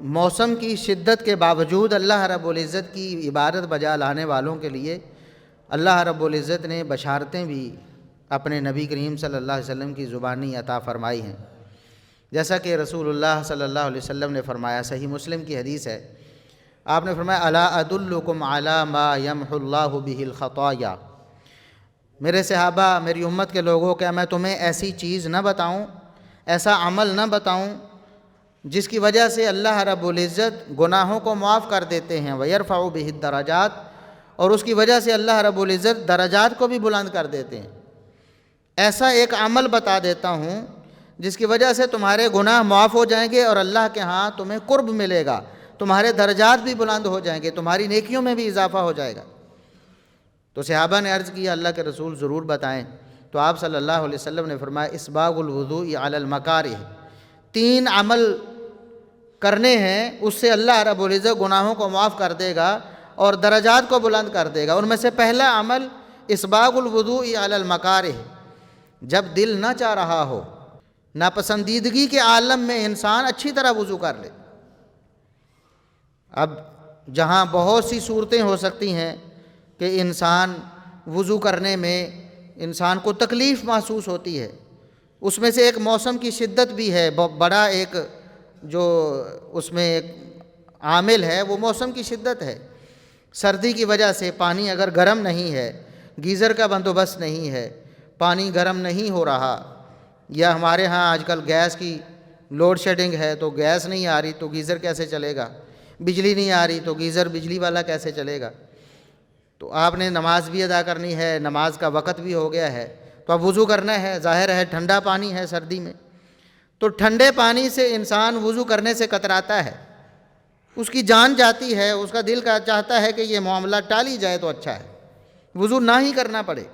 موسم کی شدت کے باوجود اللہ رب العزت کی عبادت بجا لانے والوں کے لیے اللہ رب العزت نے بشارتیں بھی اپنے نبی کریم صلی اللہ علیہ وسلم کی زبانی عطا فرمائی ہیں، جیسا کہ رسول اللہ صلی اللہ علیہ وسلم نے فرمایا، صحیح مسلم کی حدیث ہے، آپ نے فرمایا الا ادلکم علی ما یمحو اللہ بہ الخطایا، میرے صحابہ، میری امت کے لوگوں، کیا میں تمہیں ایسی چیز نہ بتاؤں، ایسا عمل نہ بتاؤں جس کی وجہ سے اللہ رب العزت گناہوں کو معاف کر دیتے ہیں، وَيَرْفَعُ بِهِ الدَّرَجَاتِ، اور اس کی وجہ سے اللہ رب العزت درجات کو بھی بلند کر دیتے ہیں۔ ایسا ایک عمل بتا دیتا ہوں جس کی وجہ سے تمہارے گناہ معاف ہو جائیں گے اور اللہ کے ہاں تمہیں قرب ملے گا، تمہارے درجات بھی بلند ہو جائیں گے، تمہاری نیکیوں میں بھی اضافہ ہو جائے گا۔ تو صحابہ نے عرض کیا اللہ کے رسول ضرور بتائیں، تو آپ صلی اللہ علیہ وسلم نے فرمایا اسباغ الوضوء علی المکارہ، 3 عمل کرنے ہیں، اس سے اللہ رب العزت گناہوں کو معاف کر دے گا اور درجات کو بلند کر دے گا۔ ان میں سے پہلا عمل اسباغ الوضوء علی المکارہ، جب دل نہ چاہ رہا ہو، ناپسندیدگی کے عالم میں انسان اچھی طرح وضو کر لے۔ اب جہاں بہت سی صورتیں ہو سکتی ہیں کہ انسان وضو کرنے میں انسان کو تکلیف محسوس ہوتی ہے، اس میں سے ایک موسم کی شدت بھی ہے، بڑا ایک جو اس میں ایک عامل ہے وہ موسم کی شدت ہے۔ سردی کی وجہ سے پانی اگر گرم نہیں ہے، گیزر کا بندوبست نہیں ہے، پانی گرم نہیں ہو رہا، یا ہمارے ہاں آج کل گیس کی لوڈ شیڈنگ ہے تو گیس نہیں آ رہی تو گیزر کیسے چلے گا، بجلی نہیں آ رہی تو گیزر بجلی والا کیسے چلے گا، تو آپ نے نماز بھی ادا کرنی ہے، نماز کا وقت بھی ہو گیا ہے تو اب وضو کرنا ہے، ظاہر ہے ٹھنڈا پانی ہے سردی میں، تو ٹھنڈے پانی سے انسان وضو کرنے سے کتراتا ہے، اس کی جان جاتی ہے، اس کا دل کا چاہتا ہے کہ یہ معاملہ ٹالی جائے تو اچھا ہے، وضو نہ ہی کرنا پڑے،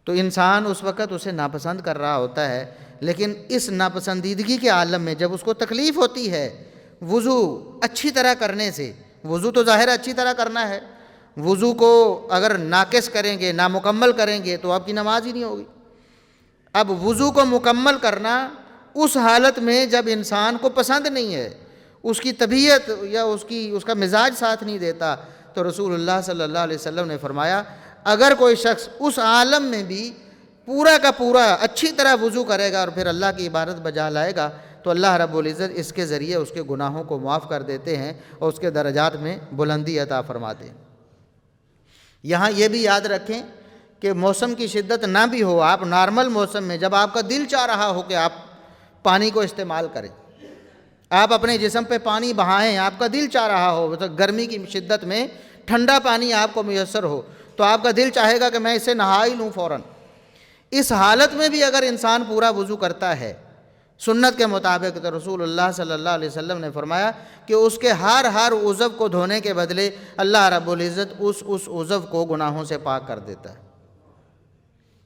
تو انسان اس وقت اسے ناپسند کر رہا ہوتا ہے، لیکن اس ناپسندیدگی کے عالم میں جب اس کو تکلیف ہوتی ہے وضو اچھی طرح کرنے سے، وضو تو ظاہر اچھی طرح کرنا ہے، وضو کو اگر ناقص کریں گے، نامکمل کریں گے تو آپ کی نماز ہی نہیں ہوگی۔ اب وضو کو مکمل کرنا اس حالت میں جب انسان کو پسند نہیں ہے، اس کی طبیعت یا اس کا مزاج ساتھ نہیں دیتا، تو رسول اللہ صلی اللہ علیہ وسلم نے فرمایا اگر کوئی شخص اس عالم میں بھی پورا کا پورا اچھی طرح وضو کرے گا اور پھر اللہ کی عبادت بجا لائے گا تو اللہ رب العزت اس کے ذریعے اس کے گناہوں کو معاف کر دیتے ہیں اور اس کے درجات میں بلندی عطا فرماتے ہیں۔ یہاں یہ بھی یاد رکھیں کہ موسم کی شدت نہ بھی ہو، آپ نارمل موسم میں جب آپ کا دل چاہ رہا ہو کہ آپ پانی کو استعمال کریں، آپ اپنے جسم پہ پانی بہائیں، آپ کا دل چاہ رہا ہو، گرمی کی شدت میں ٹھنڈا پانی آپ کو میسر ہو تو آپ کا دل چاہے گا کہ میں اسے نہا ہی لوں فوراً۔ اس حالت میں بھی اگر انسان پورا وضو کرتا ہے سنت کے مطابق تو رسول اللہ صلی اللہ علیہ وسلم نے فرمایا کہ اس کے ہر عضو کو دھونے کے بدلے اللہ رب العزت اس عضو کو گناہوں سے پاک کر دیتا ہے۔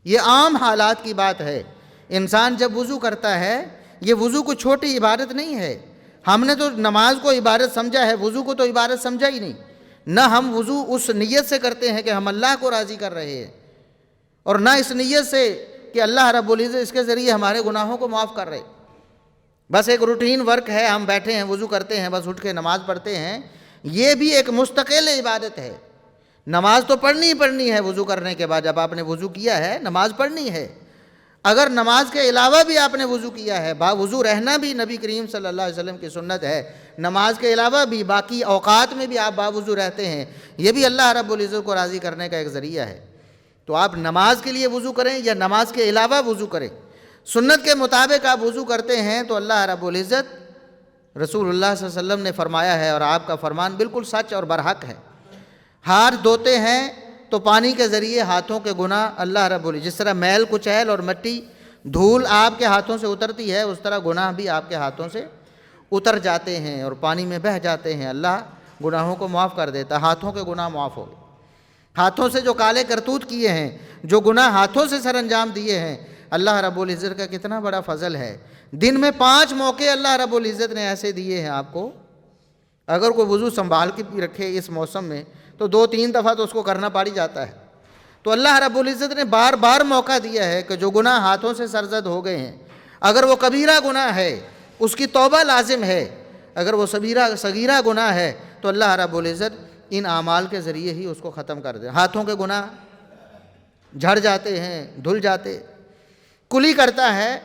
یہ عام حالات کی بات ہے، انسان جب وضو کرتا ہے، یہ وضو کو چھوٹی عبادت نہیں ہے، ہم نے تو نماز کو عبادت سمجھا ہے، وضو کو تو عبادت سمجھا ہی نہیں، نہ ہم وضو اس نیت سے کرتے ہیں کہ ہم اللہ کو راضی کر رہے ہیں، اور نہ اس نیت سے کہ اللہ رب العزت اس کے ذریعے ہمارے گناہوں کو معاف کر رہے، بس ایک روٹین ورک ہے، ہم بیٹھے ہیں وضو کرتے ہیں، بس اٹھ کے نماز پڑھتے ہیں، یہ بھی ایک مستقل عبادت ہے۔ نماز تو پڑھنی ہی پڑھنی ہے، وضو کرنے کے بعد جب آپ نے وضو کیا ہے نماز پڑھنی ہے، اگر نماز کے علاوہ بھی آپ نے وضو کیا ہے، باوضو رہنا بھی نبی کریم صلی اللہ علیہ وسلم کی سنت ہے، نماز کے علاوہ بھی باقی اوقات میں بھی آپ باوضو رہتے ہیں، یہ بھی اللہ رب العزت کو راضی کرنے کا ایک ذریعہ ہے۔ تو آپ نماز کے لیے وضو کریں یا نماز کے علاوہ وضو کریں، سنت کے مطابق آپ وضو کرتے ہیں تو اللہ رب العزت رسول اللہ صلی اللہ علیہ وسلم نے فرمایا ہے، اور آپ کا فرمان بالکل سچ اور برحق ہے، ہاتھ دھوتے ہیں تو پانی کے ذریعے ہاتھوں کے گناہ اللہ رب العزت، جس طرح میل کچیل اور مٹی دھول آپ کے ہاتھوں سے اترتی ہے، اس طرح گناہ بھی آپ کے ہاتھوں سے اتر جاتے ہیں اور پانی میں بہہ جاتے ہیں، اللہ گناہوں کو معاف کر دیتا، ہاتھوں کے گناہ معاف ہو گئے، ہاتھوں سے جو کالے کرتوت کیے ہیں، جو گناہ ہاتھوں سے سر انجام دیے ہیں، اللہ رب العزت کا کتنا بڑا فضل ہے، دن میں 5 موقع اللہ رب العزت نے ایسے دیے ہیں آپ کو، اگر کوئی وضو سنبھال کے بھی رکھے اس موسم میں تو 2-3 دفعہ تو اس کو کرنا پڑ ہی جاتا ہے، تو اللہ رب العزت نے بار بار موقع دیا ہے کہ جو گناہ ہاتھوں سے سرزد ہو گئے ہیں، اگر وہ کبیرہ گناہ ہے اس کی توبہ لازم ہے، اگر وہ صغیرہ گناہ ہے تو اللہ رب العزت ان اعمال کے ذریعے ہی اس کو ختم کر دے۔ ہاتھوں کے گناہ جھڑ جاتے ہیں، دھل جاتے، کلی کرتا ہے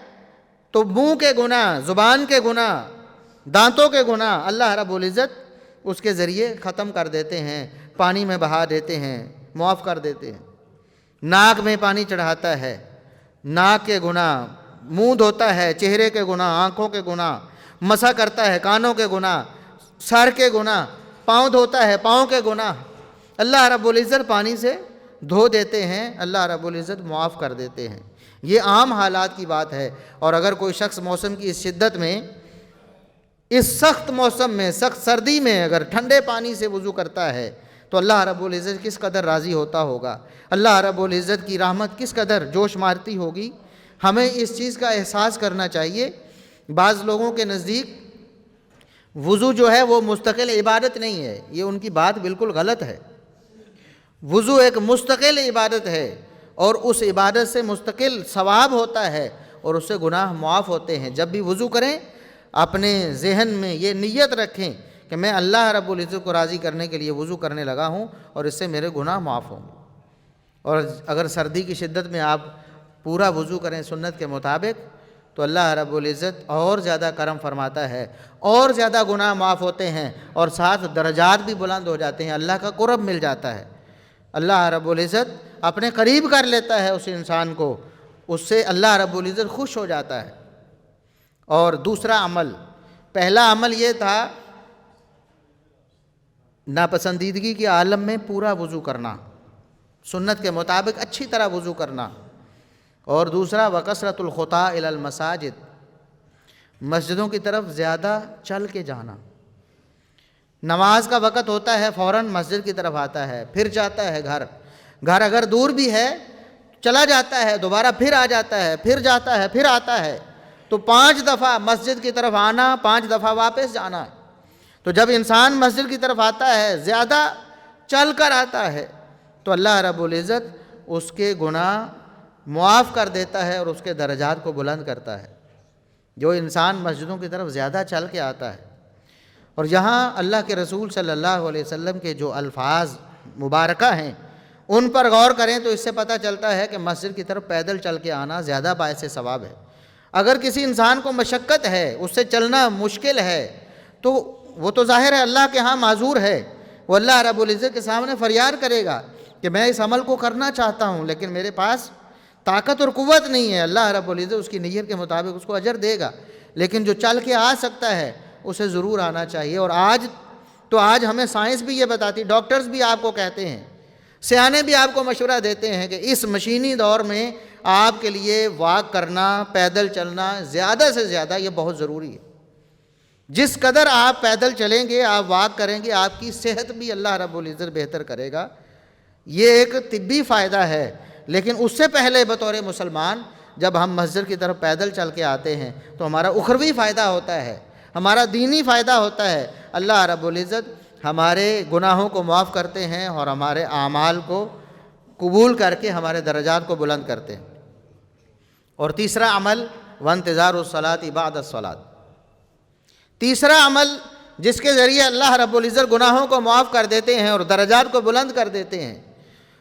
تو منہ کے گناہ، زبان کے گناہ، دانتوں کے گناہ اللہ رب العزت اس کے ذریعے ختم کر دیتے ہیں، پانی میں بہا دیتے ہیں، معاف کر دیتے ہیں۔ ناک میں پانی چڑھاتا ہے، ناک کے گناہ، منہ دھوتا ہے، چہرے کے گناہ، آنکھوں کے گناہ، مسح کرتا ہے کانوں کے گناہ، سر کے گناہ، پاؤں دھوتا ہے پاؤں کے گناہ، اللہ رب العزت پانی سے دھو دیتے ہیں، اللہ رب العزت معاف کر دیتے ہیں۔ یہ عام حالات کی بات ہے۔ اور اگر کوئی شخص موسم کی اس شدت میں، اس سخت موسم میں، سخت سردی میں اگر ٹھنڈے پانی سے وضو کرتا ہے تو اللہ رب العزت کس قدر راضی ہوتا ہوگا، اللہ رب العزت کی رحمت کس قدر جوش مارتی ہوگی۔ ہمیں اس چیز کا احساس کرنا چاہیے۔ بعض لوگوں کے نزدیک وضو جو ہے وہ مستقل عبادت نہیں ہے، یہ ان کی بات بالکل غلط ہے۔ وضو ایک مستقل عبادت ہے اور اس عبادت سے مستقل ثواب ہوتا ہے اور اس سے گناہ معاف ہوتے ہیں۔ جب بھی وضو کریں اپنے ذہن میں یہ نیت رکھیں کہ میں اللہ رب العزت کو راضی کرنے کے لیے وضو کرنے لگا ہوں اور اس سے میرے گناہ معاف ہوں گے۔ اور اگر سردی کی شدت میں آپ پورا وضو کریں سنت کے مطابق تو اللہ رب العزت اور زیادہ کرم فرماتا ہے، اور زیادہ گناہ معاف ہوتے ہیں اور ساتھ درجات بھی بلند ہو جاتے ہیں، اللہ کا قرب مل جاتا ہے۔ اللہ رب العزت اپنے قریب کر لیتا ہے اس انسان کو، اس سے اللہ رب العزت خوش ہو جاتا ہے۔ اور دوسرا عمل، پہلا عمل یہ تھا ناپسندیدگی کے عالم میں پورا وضو کرنا، سنت کے مطابق اچھی طرح وضو کرنا، اور دوسرا وکثرۃ الخطا الی المساجد، مسجدوں کی طرف زیادہ چل کے جانا۔ نماز کا وقت ہوتا ہے فوراً مسجد کی طرف آتا ہے، پھر جاتا ہے گھر اگر دور بھی ہے چلا جاتا ہے، دوبارہ پھر آ جاتا ہے، پھر جاتا ہے، پھر آتا ہے، تو 5 دفعہ مسجد کی طرف آنا، 5 دفعہ واپس جانا۔ تو جب انسان مسجد کی طرف آتا ہے، زیادہ چل کر آتا ہے، تو اللہ رب العزت اس کے گناہ معاف کر دیتا ہے اور اس کے درجات کو بلند کرتا ہے۔ جو انسان مسجدوں کی طرف زیادہ چل کے آتا ہے، اور یہاں اللہ کے رسول صلی اللہ علیہ وسلم کے جو الفاظ مبارکہ ہیں ان پر غور کریں تو اس سے پتہ چلتا ہے کہ مسجد کی طرف پیدل چل کے آنا زیادہ باعث ثواب ہے۔ اگر کسی انسان کو مشقت ہے، اس سے چلنا مشکل ہے، تو وہ تو ظاہر ہے اللہ کے ہاں معذور ہے، وہ اللہ رب العزت کے سامنے فریاد کرے گا کہ میں اس عمل کو کرنا چاہتا ہوں لیکن میرے پاس طاقت اور قوت نہیں ہے۔ اللہ رب العزت اس کی نیت کے مطابق اس کو اجر دے گا، لیکن جو چل کے آ سکتا ہے اسے ضرور آنا چاہیے۔ اور آج ہمیں سائنس بھی یہ بتاتی، ڈاکٹرز بھی آپ کو کہتے ہیں، سیانے بھی آپ کو مشورہ دیتے ہیں کہ اس مشینی دور میں آپ کے لیے واک کرنا، پیدل چلنا زیادہ سے زیادہ یہ بہت ضروری ہے۔ جس قدر آپ پیدل چلیں گے، آپ واک کریں گے، آپ کی صحت بھی اللہ رب العزت بہتر کرے گا۔ یہ ایک طبی فائدہ ہے، لیکن اس سے پہلے بطور مسلمان جب ہم مسجد کی طرف پیدل چل کے آتے ہیں تو ہمارا اخروی فائدہ ہوتا ہے، ہمارا دینی فائدہ ہوتا ہے۔ اللہ رب العزت ہمارے گناہوں کو معاف کرتے ہیں اور ہمارے اعمال کو قبول کر کے ہمارے درجات کو بلند کرتے ہیں۔ اور تیسرا عمل وانتظار الصلاۃ بعد الصلاۃ، تیسرا عمل جس کے ذریعے اللہ رب العزت گناہوں کو معاف کر دیتے ہیں اور درجات کو بلند کر دیتے ہیں،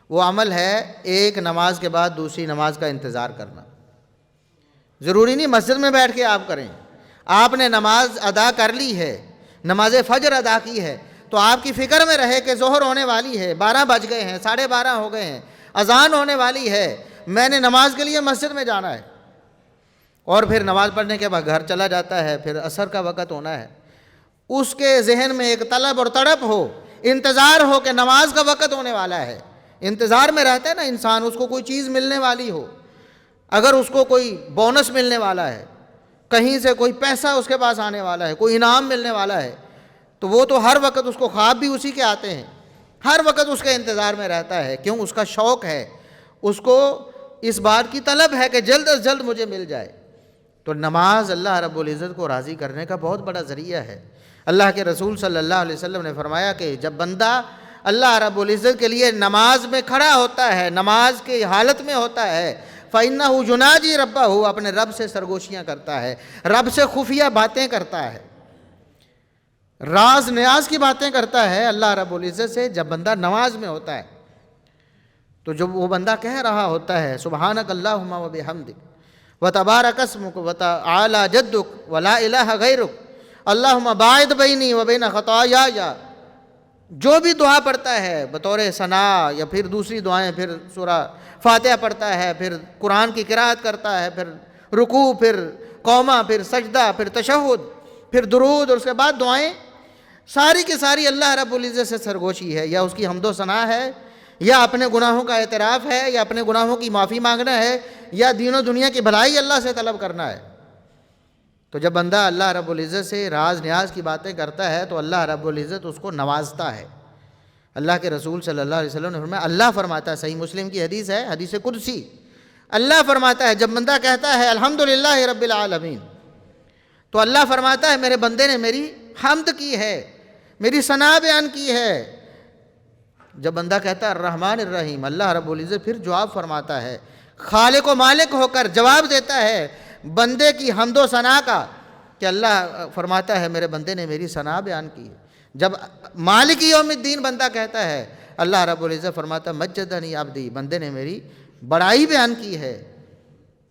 وہ عمل ہے ایک نماز کے بعد دوسری نماز کا انتظار کرنا۔ ضروری نہیں مسجد میں بیٹھ کے آپ کریں، آپ نے نماز ادا کر لی ہے، نماز فجر ادا کی ہے، تو آپ کی فکر میں رہے کہ ظہر ہونے والی ہے، 12 بج گئے ہیں، 12:30 ہو گئے ہیں، اذان ہونے والی ہے، میں نے نماز کے لیے مسجد میں جانا ہے، اور پھر نماز پڑھنے کے بعد گھر چلا جاتا ہے، پھر عصر کا وقت ہونا ہے۔ اس کے ذہن میں ایک طلب اور تڑپ ہو، انتظار ہو کہ نماز کا وقت ہونے والا ہے، انتظار میں رہتا ہے نا انسان، اس کو کوئی چیز ملنے والی ہو، اگر اس کو کوئی بونس ملنے والا ہے، کہیں سے کوئی پیسہ اس کے پاس آنے والا ہے، کوئی انعام ملنے والا ہے، تو وہ تو ہر وقت اس کو خواب بھی اسی کے آتے ہیں، ہر وقت اس کے انتظار میں رہتا ہے۔ کیوں؟ اس کا شوق ہے، اس کو اس بات کی طلب ہے کہ جلد از جلد مجھے مل جائے۔ تو نماز اللہ رب العزت کو راضی کرنے کا بہت بڑا ذریعہ ہے۔ اللہ کے رسول صلی اللہ علیہ وسلم نے فرمایا کہ جب بندہ اللہ رب العزت کے لیے نماز میں کھڑا ہوتا ہے، نماز کی حالت میں ہوتا ہے، فَإِنَّهُ يُنَاجِي رَبَّهُ، اپنے رب سے سرگوشیاں کرتا ہے، رب سے خفیہ باتیں کرتا ہے۔ راز نیاز کی باتیں کرتا ہے اللہ رب العزت سے جب بندہ نماز میں ہوتا ہے. تو جب وہ بندہ کہہ رہا ہوتا ہے سبحانک اللہم و بحمدک وتبارک اسمک وتعالی جدک ولا الہ غیرک اللہم باعد بینی و بین خطایایا، جو بھی دعا پڑھتا ہے بطور ثنا یا پھر دوسری دعائیں، پھر سورہ فاتحہ پڑھتا ہے، پھر قرآن کی قرأت کرتا ہے، پھر رکوع، پھر قومہ، پھر سجدہ، پھر تشہد، پھر درود، اور اس کے بعد دعائیں ساری کی ساری اللہ رب العزت سے سرگوشی ہے، یا اس کی حمد و ثنا ہے، یا اپنے گناہوں کا اعتراف ہے، یا اپنے گناہوں کی معافی مانگنا ہے، یا دین و دنیا کی بھلائی اللہ سے طلب کرنا ہے. تو جب بندہ اللہ رب العزت سے راز نیاز کی باتیں کرتا ہے تو اللہ رب العزت اس کو نوازتا ہے. اللہ کے رسول صلی اللہ علیہ وسلم نے فرمایا، اللہ فرماتا ہے، صحیح مسلم کی حدیث ہے، حدیث قدسی، اللہ فرماتا ہے جب بندہ کہتا ہے الحمدللہ رب العالمین، تو اللہ فرماتا ہے میرے بندے نے میری حمد کی ہے، میری ثنا بیان کی ہے. جب بندہ کہتا ہے الرحمن الرحیم، اللہ رب العزت پھر جواب فرماتا ہے، خالق و مالک ہو کر جواب دیتا ہے بندے کی حمد و ثنا کا، کہ اللہ فرماتا ہے میرے بندے نے میری ثنا بیان کی ہے. جب مالک یوم الدین بندہ کہتا ہے، اللہ رب العزت فرماتا ہے مجدنی عبدی، بندے نے میری بڑائی بیان کی ہے،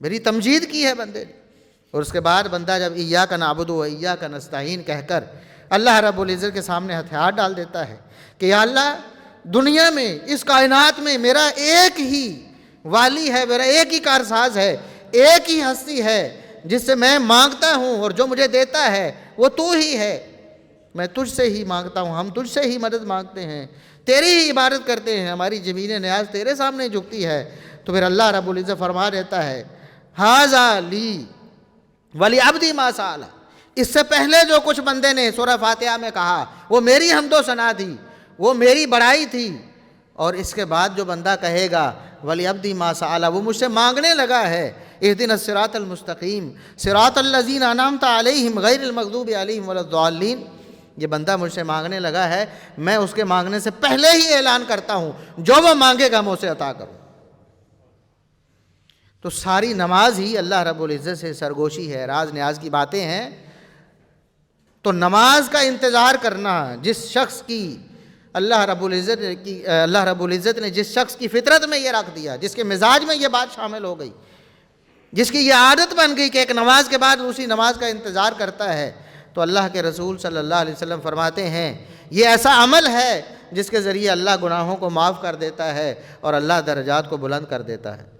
میری تمجید کی ہے بندے نے. اور اس کے بعد بندہ جب ایاک نعبد و ایاک نستعین کہہ کر اللہ رب العزت کے سامنے ہتھیار ڈال دیتا ہے کہ یا اللہ دنیا میں اس کائنات میں میرا ایک ہی والی ہے، میرا ایک ہی کارساز ہے، ایک ہی ہستی ہے جس سے میں مانگتا ہوں، اور جو مجھے دیتا ہے وہ تو ہی ہے. میں تجھ سے ہی مانگتا ہوں، ہم تجھ سے ہی مدد مانگتے ہیں، تیری ہی عبادت کرتے ہیں، ہماری زمین نیاز تیرے سامنے جھکتی ہے. تو پھر اللہ رب العزت فرما دیتا ہے ھذا لی ولی ما سأل، اس سے پہلے جو کچھ بندے نے سورہ فاتحہ میں کہا وہ میری حمد و ثنا تھی، وہ میری بڑائی تھی. اور اس کے بعد جو بندہ کہے گا ولی ما سأل، وہ مجھ سے مانگنے لگا ہے اہدنا الصراط المستقیم صراط الذین انعمت علیہم غیر المغضوب علیہم ولا الضالین، یہ بندہ مجھ سے مانگنے لگا ہے، میں اس کے مانگنے سے پہلے ہی اعلان کرتا ہوں جو وہ مانگے گا میں اسے عطا کروں. تو ساری نماز ہی اللہ رب العزت سے سرگوشی ہے، راز نیاز کی باتیں ہیں. تو نماز کا انتظار کرنا، جس شخص کی اللہ رب العزت نے جس شخص کی فطرت میں یہ رکھ دیا، جس کے مزاج میں یہ بات شامل ہو گئی، جس کی یہ عادت بن گئی کہ ایک نماز کے بعد دوسری نماز کا انتظار کرتا ہے، تو اللہ کے رسول صلی اللہ علیہ وسلم فرماتے ہیں یہ ایسا عمل ہے جس کے ذریعے اللہ گناہوں کو معاف کر دیتا ہے اور اللہ درجات کو بلند کر دیتا ہے.